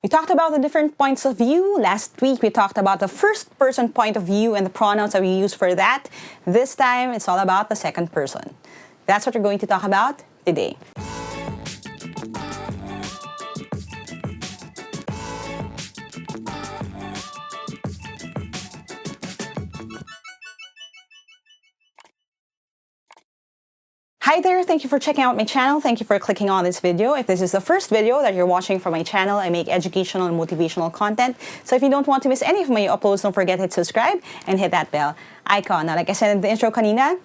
We talked about the different points of view. Last week, we talked about the first person point of view and the pronouns that we use for that. This time, it's all about the second person. That's what we're going to talk about today. Hi there, thank you for checking out my channel. Thank you for clicking on this video. If this is the first video that you're watching from my channel, I make educational and motivational content. So if you don't want to miss any of my uploads, don't forget to hit subscribe and hit that bell icon. Now, like I said in the intro kanina,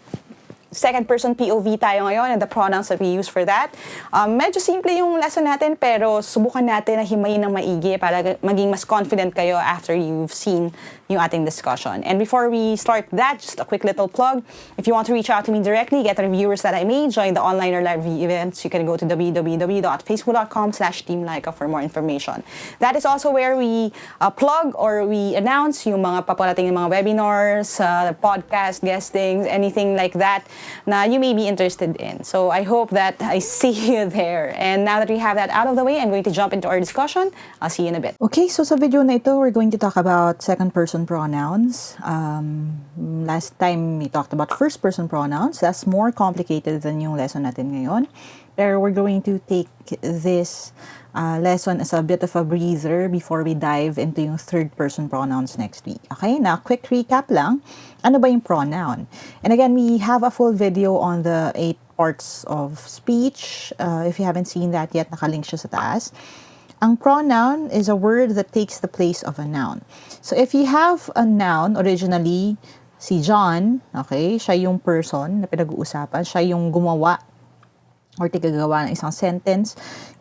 second person POV tayo ngayon and the pronouns that we use for that. Medyo simple yung lesson natin pero subukan natin na himayin ng maigi para maging mas confident kayo after you've seen yung ating discussion. And before we start that, just a quick little plug. If you want to reach out to me directly, get the reviewers that I made, join the online or live events, you can go to www.facebook.com/Team Lyqa for more information. That is also where we plug or we announce yung mga paparating ng mga webinars, podcast, guestings, anything like that na you may be interested in. So I hope that I see you there. And now that we have that out of the way, I'm going to jump into our discussion. I'll see you in a bit. Okay, so sa video na ito, we're going to talk about second person pronouns. Last time we talked about first person pronouns. That's more complicated than yung lesson natin ngayon. Pero we're going to take this lesson as a bit of a breather before we dive into yung third person pronouns next week. Okay, now quick recap lang. Ano ba yung pronoun? And again, we have a full video on the 8 parts of speech. If you haven't seen that yet, nakalink siya sa taas. Ang pronoun is a word that takes the place of a noun. So if you have a noun, originally, si John, okay, siya yung person na pinag-uusapan, siya yung gumawa or tigagawa ng isang sentence.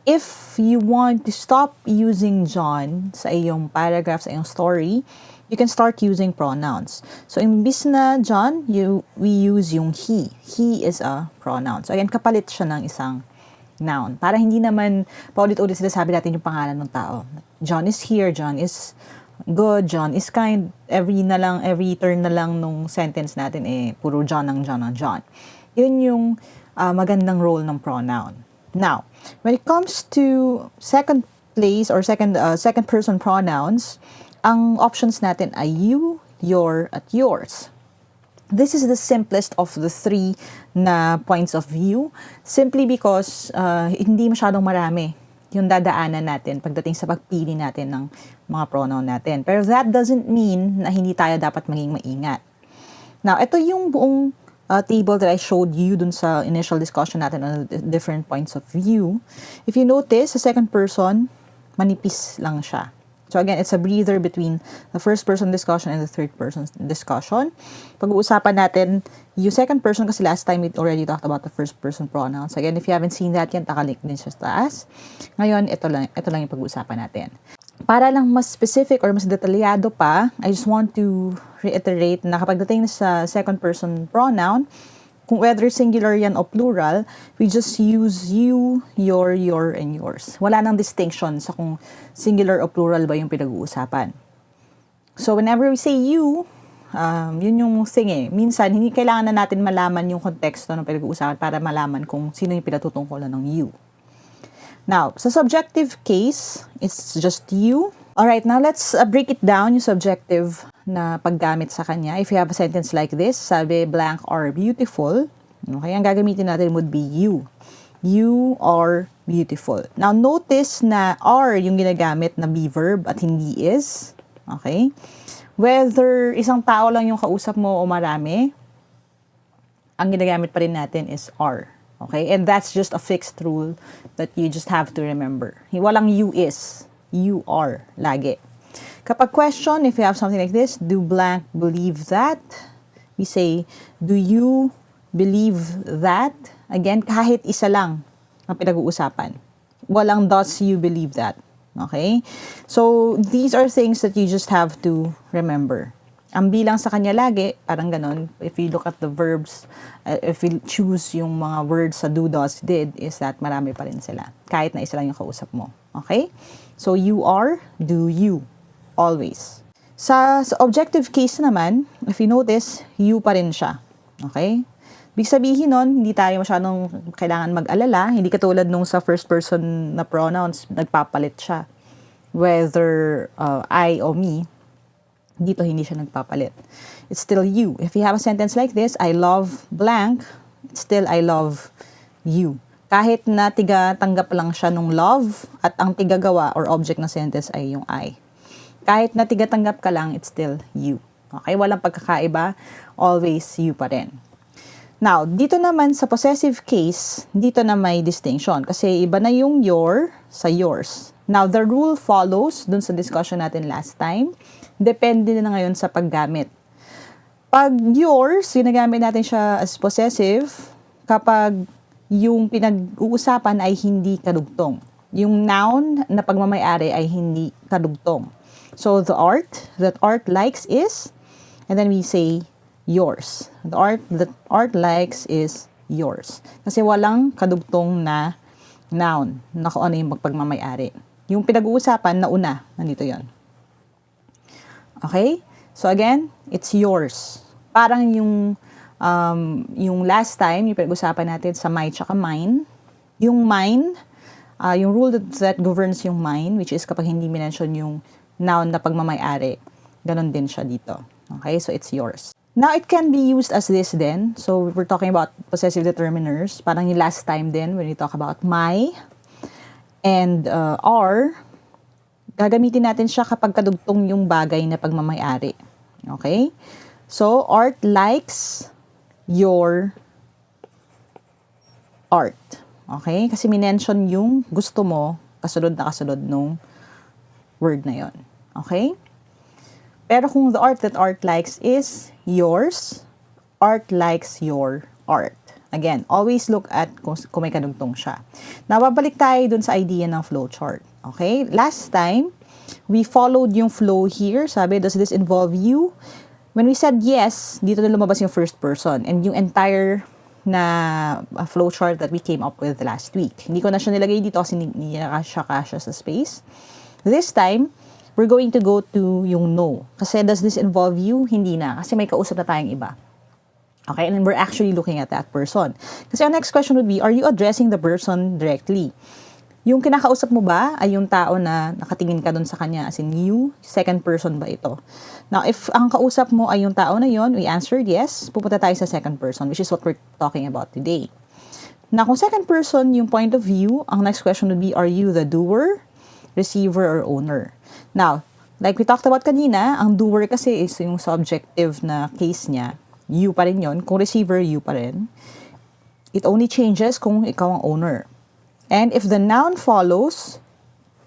If you want to stop using John sa iyong paragraph, sa iyong story, you can start using pronouns. So, imbis na John, we use yung he. He is a pronoun. So, again, kapalit siya ng isang noun. Para hindi naman paulit-ulit sila sabi natin yung pangalan ng tao. John is here, John is good, John is kind. Every turn na lang nung sentence natin puro John ng John ng John. Yun yung magandang role ng pronoun. Now, when it comes to second place or second person pronouns, ang options natin ay you, your, at yours. This is the simplest of the 3 na points of view simply because hindi masyadong marami yung dadaanan natin pagdating sa pagpili natin ng mga pronoun natin. Pero that doesn't mean na hindi tayo dapat maging maingat. Now, ito yung buong table that I showed you dun sa initial discussion natin on the different points of view. If you notice, sa second person, manipis lang siya. So again, it's a breather between the first person discussion and the third person discussion. Pag-uusapan natin yung second person kasi last time we already talked about the first person pronouns. Again, if you haven't seen that yan, takalink din siya sa taas. Ngayon, ito lang yung pag-uusapan natin. Para lang mas specific or mas detalyado pa, I just want to reiterate na kapag dating sa second person pronoun, kung whether singular yan o plural, we just use you, your, and yours. Wala nang distinction sa kung singular o plural ba yung pinag-uusapan. So whenever we say you, yun yung thing Minsan, hindi kailangan na natin malaman yung konteksto ng pinag-uusapan para malaman kung sino yung pinatutungkulan ng you. Now, sa subjective case, it's just you. Alright, now let's break it down, yung subjective na paggamit sa kanya. If you have a sentence like this, sabi, blank are beautiful. Okay, ang gagamitin natin would be you. You are beautiful. Now, notice na are yung ginagamit na be verb at hindi is. Okay? Whether isang tao lang yung kausap mo o marami, ang ginagamit pa rin natin is are. Okay? And that's just a fixed rule that you just have to remember. Walang you is. You are. Lagi. Kapag question, if you have something like this, do blank believe that? We say, do you believe that? Again, kahit isa lang ang pinag-uusapan. Walang does you believe that. Okay? So, these are things that you just have to remember. Ang bilang sa kanya lagi, parang ganon. If you look at the verbs, if you choose yung mga words sa do, does, did, is that marami pa rin sila. Kahit na isa lang yung kausap mo. Okay? So, you are, do you. Always. Sa objective case naman, if you notice, you pa rin siya. Okay? Ibig sabihin nun, hindi tayo masyadong kailangan mag-alala. Hindi katulad nung sa first person na pronouns, nagpapalit siya. whether I o me, dito hindi siya nagpapalit. It's still you. If you have a sentence like this, I love blank, it's still I love you. Kahit na tiga-tanggap lang siya nung love at ang tigagawa or object ng sentence ay yung I. Kahit na tiga-tanggap ka lang, it's still you. Okay? Walang pagkakaiba. Always you pa rin. Now, dito naman sa possessive case, dito na may distinction. Kasi iba na yung your sa yours. Now, the rule follows dun sa discussion natin last time. Depende na ngayon sa paggamit. Pag yours, ginagamit natin siya as possessive kapag yung pinag-uusapan ay hindi kadugtong. Yung noun na pagmamayari ay hindi kadugtong. So, the art likes is, and then we say yours. The art likes is yours. Kasi walang kadugtong na noun na kung ano yung pagmamayari. Yung pinag-uusapan na una, nandito yon. Okay? So, again, it's yours. Parang yung last time, yung pinag-usapan natin sa my tsaka mine, yung mine, yung rule that governs yung mine, which is kapag hindi minention yung noun na pagmamayari, ganon din siya dito. Okay, so it's yours. Now, it can be used as this then. So, we're talking about possessive determiners. Parang yung last time din, when we talk about my and are, gagamitin natin siya kapag kadugtong yung bagay na pagmamayari. Okay? So, art likes your art. Okay? Kasi minention yung gusto mo, kasunod na kasunod nung word na yon. Okay? Pero kung the art that art likes is yours, art likes your art. Again, always look at kung may kadugtong siya. Now, babalik tayo dun sa idea ng flowchart. Okay? Last time, we followed yung flow here. Sabi, does this involve you? When we said yes, dito na lumabas yung first person and yung entire na flowchart that we came up with last week. Hindi ko na siya nilagay dito kasi hindi na kasya sa space. This time, we're going to go to yung no. Kasi does this involve you? Hindi na. Kasi may kausap na tayong iba. Okay? And we're actually looking at that person. Kasi our next question would be, are you addressing the person directly? Yung kinakausap mo ba ay yung tao na nakatingin ka dun sa kanya as in you? Second person ba ito? Now, if ang kausap mo ay yung tao na yon, we answered yes, pupunta tayo sa second person, which is what we're talking about today. Now, kung second person yung point of view, ang next question would be, are you the doer, receiver, or owner? Now, like we talked about kanina, ang doer kasi is yung subjective na case niya. You pa rin yun. Kung receiver, you pa rin. It only changes kung ikaw ang owner. And if the noun follows,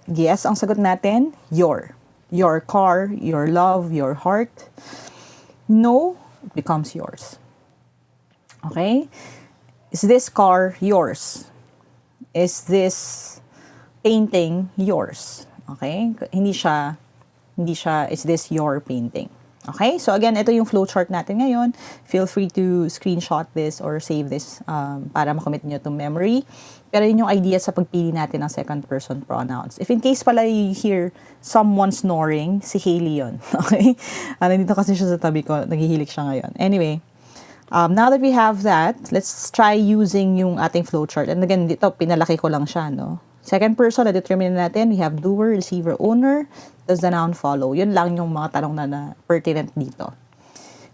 yes, ang sagot natin, your. Your car, your love, your heart. No, it becomes yours. Okay? Is this car yours? Is this painting yours? Okay? Hindi siya, is this your painting? Okay? So again, ito yung flowchart natin ngayon. Feel free to screenshot this or save this para makommit nyo to memory. Pero yun yung idea sa pagpili natin ng second person pronouns. If in case pala you hear someone snoring, si Hailey yun. Okay? Nandito kasi siya sa tabi ko. Naghihilik siya ngayon. Anyway, now that we have that, let's try using yung ating flowchart. And again, dito, pinalaki ko lang siya, no? Second person, na-determine natin, we have doer, receiver, owner. Does the noun follow? Yun lang yung mga tanong na pertinent dito.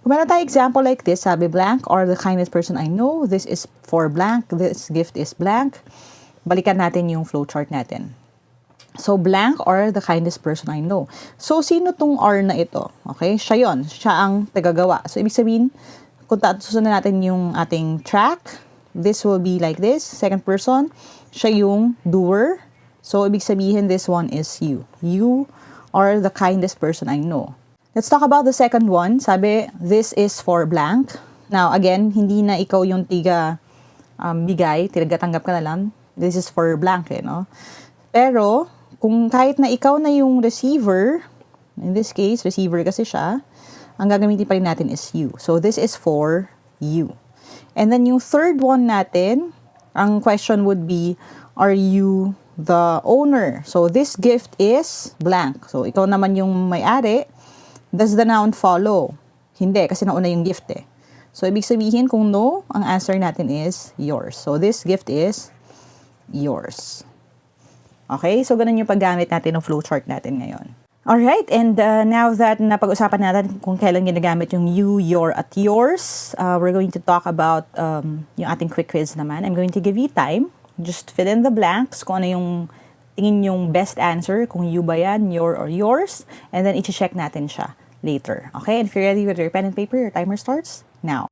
Kung meron tayo example like this, sabi blank or the kindest person I know, this is for blank, this gift is blank. Balikan natin yung flowchart natin. So, blank or the kindest person I know. So, sino tong R na ito? Okay? Siya yun. Siya ang tagagawa. So, ibig sabihin, kung susunod natin yung ating track, this will be like this. Second person, siya yung doer. So, ibig sabihin, this one is you. You are the kindest person I know. Let's talk about the second one. Sabi, this is for blank. Now, again, hindi na ikaw yung bigay, tigatanggap ka na lang. This is for blank, no? Pero, kung kahit na ikaw na yung receiver, in this case, receiver kasi siya, ang gagamitin pa rin natin is you. So, this is for you. And then, yung third one natin, ang question would be, are you the owner? So, this gift is blank. So, ikaw naman yung may-ari. Does the noun follow? Hindi, kasi nauna yung gift eh. So, ibig sabihin, kung no, ang answer natin is yours. So, this gift is yours. Okay? So, ganun yung paggamit natin ng flowchart natin ngayon. Alright, and now that napag-usapan natin kung kailan ginagamit yung you, your, at yours, we're going to talk about yung ating quick quiz naman. I'm going to give you time. Just fill in the blanks kung ano yung tingin yung best answer, kung you ba yan, your, or yours, and then i-check natin siya later. Okay, and if you're ready with your pen and paper, your timer starts now.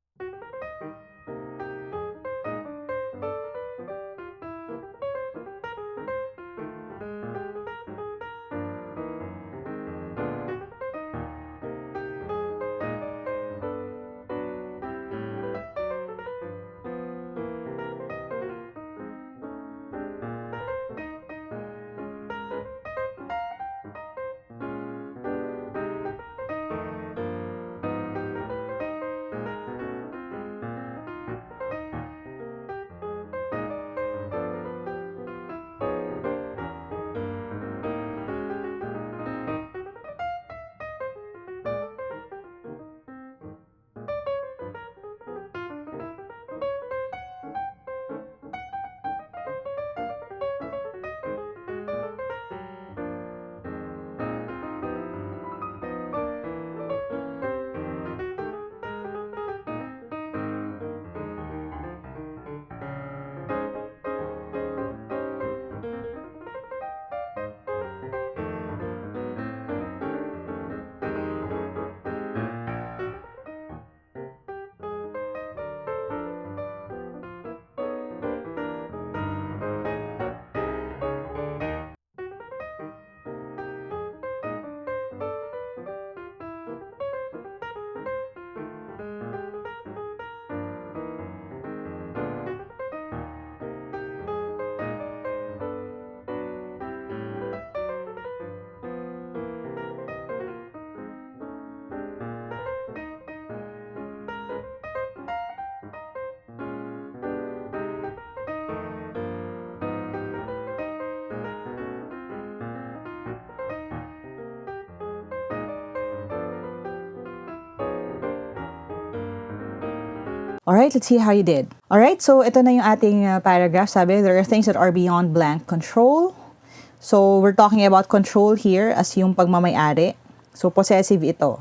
Alright, let's see how you did. Alright, so ito na yung ating paragraph. Sabi, there are things that are beyond blank control. So, we're talking about control here as yung pagmamayari. So, possessive ito.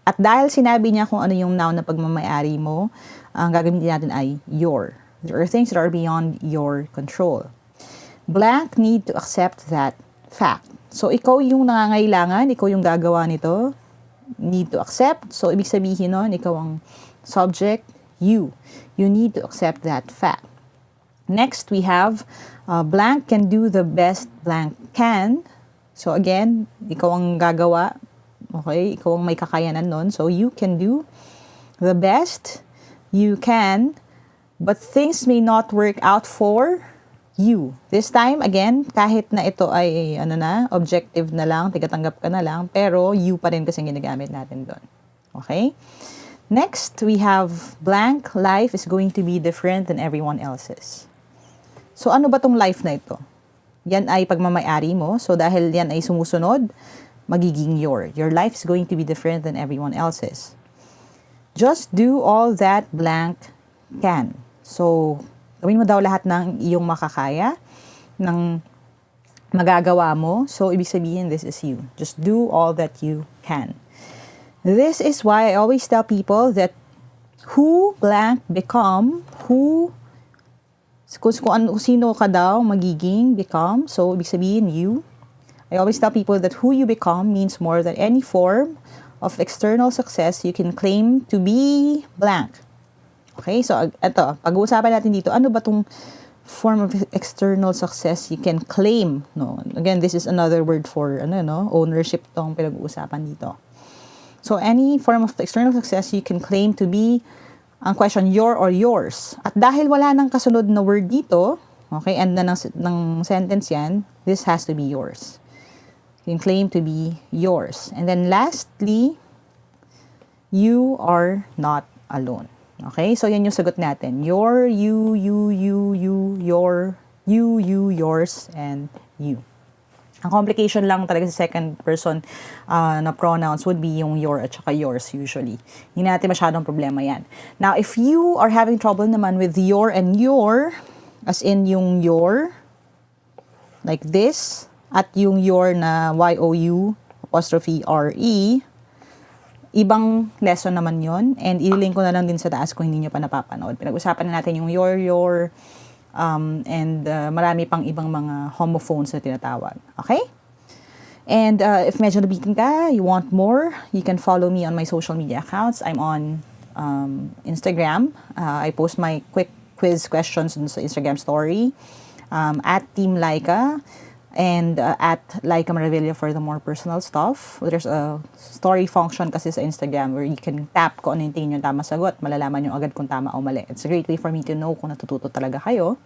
At dahil sinabi niya kung ano yung noun na pagmamayari mo, ang gagamitin natin ay your. There are things that are beyond your control. Blank need to accept that fact. So, ikaw yung nangangailangan, ikaw yung gagawa nito, need to accept. So, ibig sabihin nun, ikaw ang subject, you. You need to accept that fact. Next, we have blank can do the best blank can. So again, ikaw ang gagawa. Okay? Ikaw ang may kakayanan nun. So you can do the best you can, but things may not work out for you. This time, again, kahit na ito ay objective na lang, tigatanggap ka na lang, pero you pa rin kasi ginagamit natin doon. Okay? Next, we have blank life is going to be different than everyone else's. So, ano ba tong life na ito? Yan ay pagmamayari mo. So, dahil yan ay sumusunod, magiging your. Your life is going to be different than everyone else's. Just do all that blank can. So, gawin mo daw lahat ng iyong makakaya, ng magagawa mo. So, ibig sabihin, this is you. Just do all that you can. This is why I always tell people that who blank become, kung sino ka daw magiging become, so ibig sabihin you. I always tell people that who you become means more than any form of external success you can claim to be blank. Okay, so ito, pag-uusapan natin dito, ano ba tong form of external success you can claim? No, again, this is another word for ownership tong pinag-uusapan dito. So, any form of external success you can claim to be, ang question, your or yours. At dahil wala nang kasunod na word dito, okay, end na ng sentence yan, this has to be yours. You can claim to be yours. And then lastly, you are not alone. Okay, so yan yung sagot natin. Your, you, your, yours, and you. Ang complication lang talaga sa second person na pronouns would be yung your at saka yours usually. Hindi natin masyadong problema yan. Now, if you are having trouble naman with your and your, as in yung your, like this, at yung your na Y-O-U apostrophe R-E, ibang lesson naman yon, and ililink ko na lang din sa taas kung hindi nyo pa napapanood. Pinag-usapan na natin yung your, and marami pang ibang mga homophones na tinatawag. Okay? And if medyo nabitin ka, you want more, you can follow me on my social media accounts. I'm on Instagram. I post my quick quiz questions sa Instagram story, at Team Lyqa, and at Lyqa Maravilla for the more personal stuff. There's a story function kasi sa Instagram where you can tap kung ano yung tingin yung tama sagot. Malalaman nyo agad kung tama o mali. It's a great way for me to know kung natututo talaga kayo.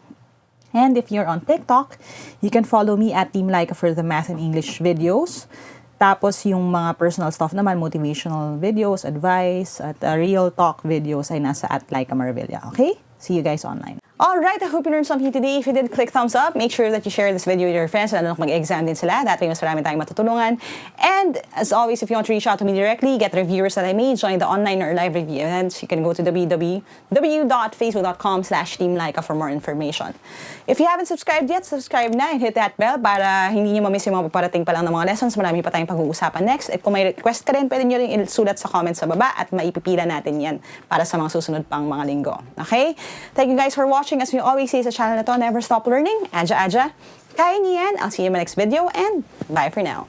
And if you're on TikTok, you can follow me at Team Lyqa for the math and English videos. Tapos yung mga personal stuff naman, motivational videos, advice, at real talk videos ay nasa at Lyqa Maravilla. Okay? See you guys online. Alright, I hope you learned something today. If you did, click thumbs up. Make sure that you share this video with your friends, lalo na mag-exam din sila. That way, mas marami tayong matutulungan. And as always, if you want to reach out to me directly, get reviewers that I made, join the online or live review events, you can go to www.facebook.com/teamlyqa for more information. If you haven't subscribed yet, subscribe na and hit that bell para hindi nyo mamiss yung mga paparating pa lang ng mga lessons. Marami pa tayong pag-uusapan next. If kung may request ka rin, pwede nyo rin isulat sa comments sa baba at maipipila natin yan para sa mga susunod pang mga linggo. Okay? Thank you guys for watching. As we always say sa channel na to, never stop learning. Aja, aja. Kaya niyan. I'll see you in my next video and bye for now.